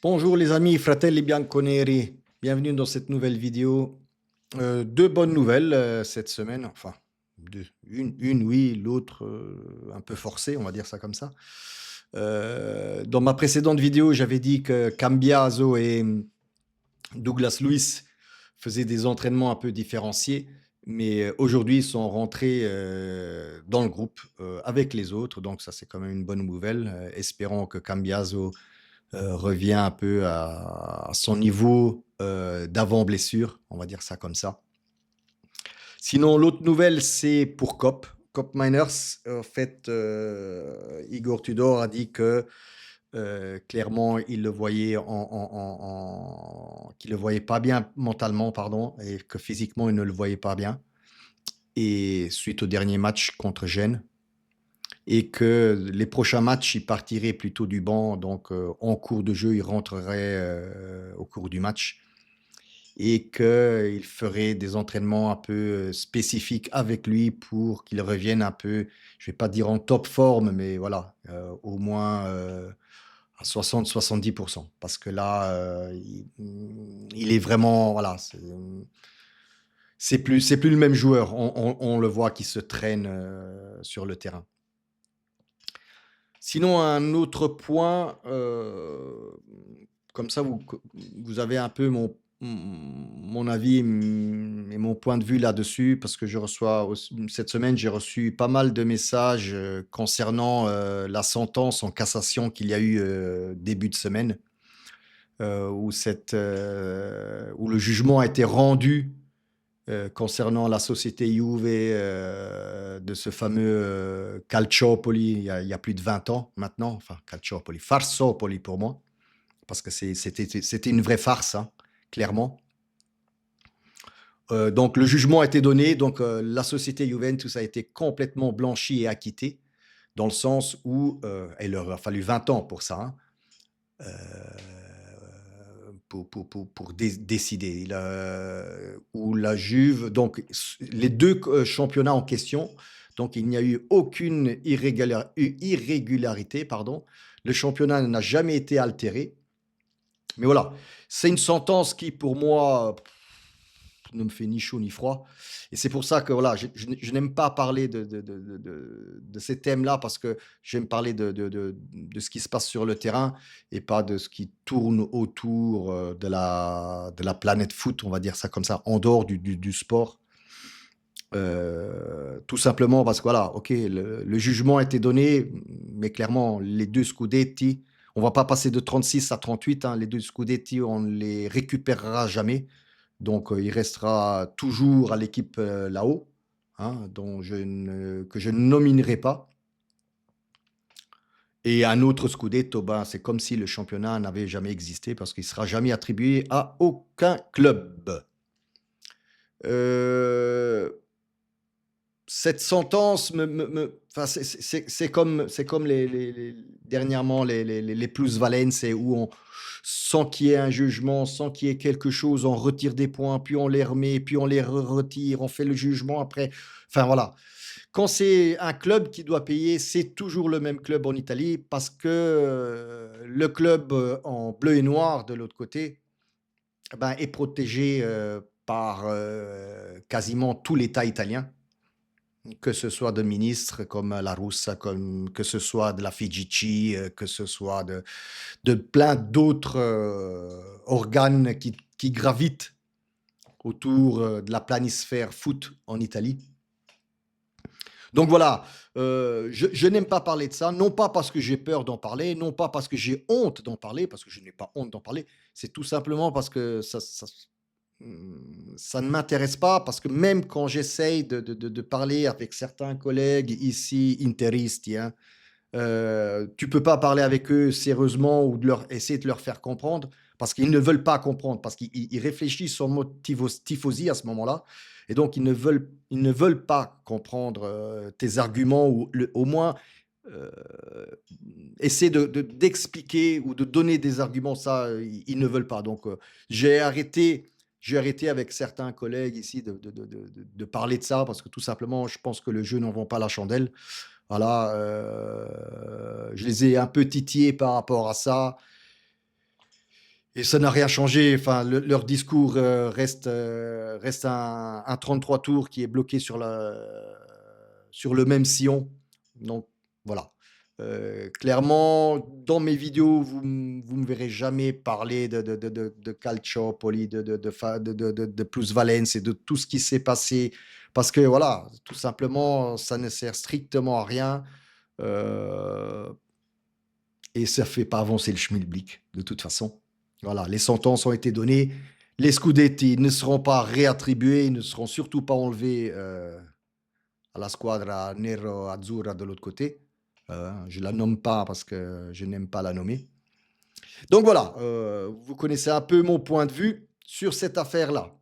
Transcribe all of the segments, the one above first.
Bonjour les amis, fratelli bianconeri, bienvenue dans cette nouvelle vidéo. Deux bonnes nouvelles cette semaine, enfin, une oui, l'autre un peu forcée, on va dire ça comme ça. Dans ma précédente vidéo, j'avais dit que Cambiaso et Douglas Luiz faisaient des entraînements un peu différenciés, mais aujourd'hui ils sont rentrés dans le groupe avec les autres, donc ça c'est quand même une bonne nouvelle. Espérons que Cambiaso revient un peu à son niveau d'avant blessure, on va dire ça comme ça. Sinon, l'autre nouvelle, c'est pour Cop. Cop Miners, en fait, Igor Tudor a dit que clairement, il le voyait qu'il le voyait pas bien mentalement, pardon, et que physiquement, il ne le voyait pas bien. Et suite au dernier match contre Gênes, et que les prochains matchs, il partirait plutôt du banc, donc en cours de jeu, il rentrerait au cours du match et qu'il ferait des entraînements un peu spécifiques avec lui pour qu'il revienne un peu, je vais pas dire en top forme, mais voilà, au moins à 60-70%. Parce que là, il est vraiment, voilà, c'est plus le même joueur. On le voit qui se traîne sur le terrain. Sinon, un autre point, comme ça vous avez un peu mon avis, et mon point de vue là-dessus, parce que je reçois cette semaine, j'ai reçu pas mal de messages concernant la sentence en cassation qu'il y a eu début de semaine, où le jugement a été rendu concernant la société Juve de ce fameux Calciopoli il y a plus de 20 ans maintenant, enfin Calciopoli, Farsopoli pour moi, parce que c'était une vraie farce, hein, clairement. Donc le jugement a été donné, donc la société Juventus a été complètement blanchie et acquittée, dans le sens où il leur a fallu 20 ans pour ça, hein, pour décider. Où la Juve, donc les deux championnats en question, donc il n'y a eu aucune irrégularité, pardon. Le championnat n'a jamais été altéré. Mais voilà, c'est une sentence qui, pour moi, ne me fait ni chaud ni froid. Et c'est pour ça que voilà, je n'aime pas parler de ces thèmes-là parce que j'aime parler de ce qui se passe sur le terrain et pas de ce qui tourne autour de la planète foot, on va dire ça comme ça, en dehors du sport. Tout simplement parce que voilà, ok, le jugement a été donné, mais clairement, les deux Scudetti, on va pas passer de 36 à 38, hein, les deux Scudetti, on les récupérera jamais. Donc, il restera toujours à l'équipe là-haut, hein, que je ne nominerai pas. Et un autre Scudetto, ben, c'est comme si le championnat n'avait jamais existé parce qu'il ne sera jamais attribué à aucun club. Euh, Cette sentence enfin, c'est comme dernièrement les plus-valences où sans qu'il y ait un jugement, sans qu'il y ait quelque chose, on retire des points, puis on les remet, puis on les retire, on fait le jugement après. Enfin voilà. Quand c'est un club qui doit payer, c'est toujours le même club en Italie parce que le club en bleu et noir de l'autre côté ben, est protégé par quasiment tout l'État italien, que ce soit de ministres comme la Russa, comme, que ce soit de la FIGC, que ce soit de plein d'autres organes qui gravitent autour de la planisphère foot en Italie. Donc voilà, je n'aime pas parler de ça, non pas parce que j'ai peur d'en parler, non pas parce que j'ai honte d'en parler, parce que je n'ai pas honte d'en parler, c'est tout simplement parce que ça ne m'intéresse pas, parce que même quand j'essaye de parler avec certains collègues ici, interisti, hein, tu peux pas parler avec eux sérieusement ou essayer de leur faire comprendre parce qu'ils ne veulent pas comprendre, parce qu'ils réfléchissent en mode tifosi à ce moment-là. Et donc, ils ne veulent pas comprendre tes arguments ou au moins euh, essayer d'expliquer ou de donner des arguments. Ça, ils ne veulent pas. Donc, j'ai arrêté. J'ai arrêté avec certains collègues ici de parler de ça parce que tout simplement, je pense que le jeu n'en vend pas la chandelle. Voilà, je les ai un peu titillés par rapport à ça. Et ça n'a rien changé. Enfin, leur discours reste un 33 tours qui est bloqué sur le même sillon. Donc, voilà. Clairement, dans mes vidéos, vous me verrez jamais parler de Calciopoli, de plusvalence et de tout ce qui s'est passé. Parce que, voilà, tout simplement, ça ne sert strictement à rien. euh, et ça fait pas avancer le schmilblick, de toute façon. Voilà, les sentences ont été données. Les scudetti ne seront pas réattribués, ils ne seront surtout pas enlevés à la squadra nero-azzurra de l'autre côté. Je la nomme pas parce que je n'aime pas la nommer. Donc voilà, vous connaissez un peu mon point de vue sur cette affaire-là.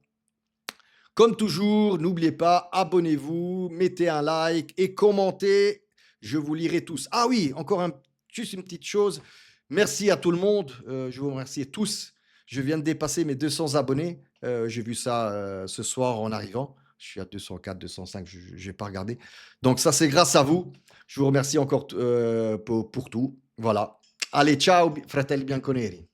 Comme toujours, n'oubliez pas, abonnez-vous, mettez un like et commentez. Je vous lirai tous. Ah oui, encore juste une petite chose. Merci à tout le monde. Je vous remercie tous. Je viens de dépasser mes 200 abonnés. J'ai vu ça ce soir en arrivant. Je suis à 204, 205, je n'ai pas regardé. Donc ça, c'est grâce à vous. Je vous remercie encore pour tout. Voilà. Allez, ciao, fratelli bianconeri.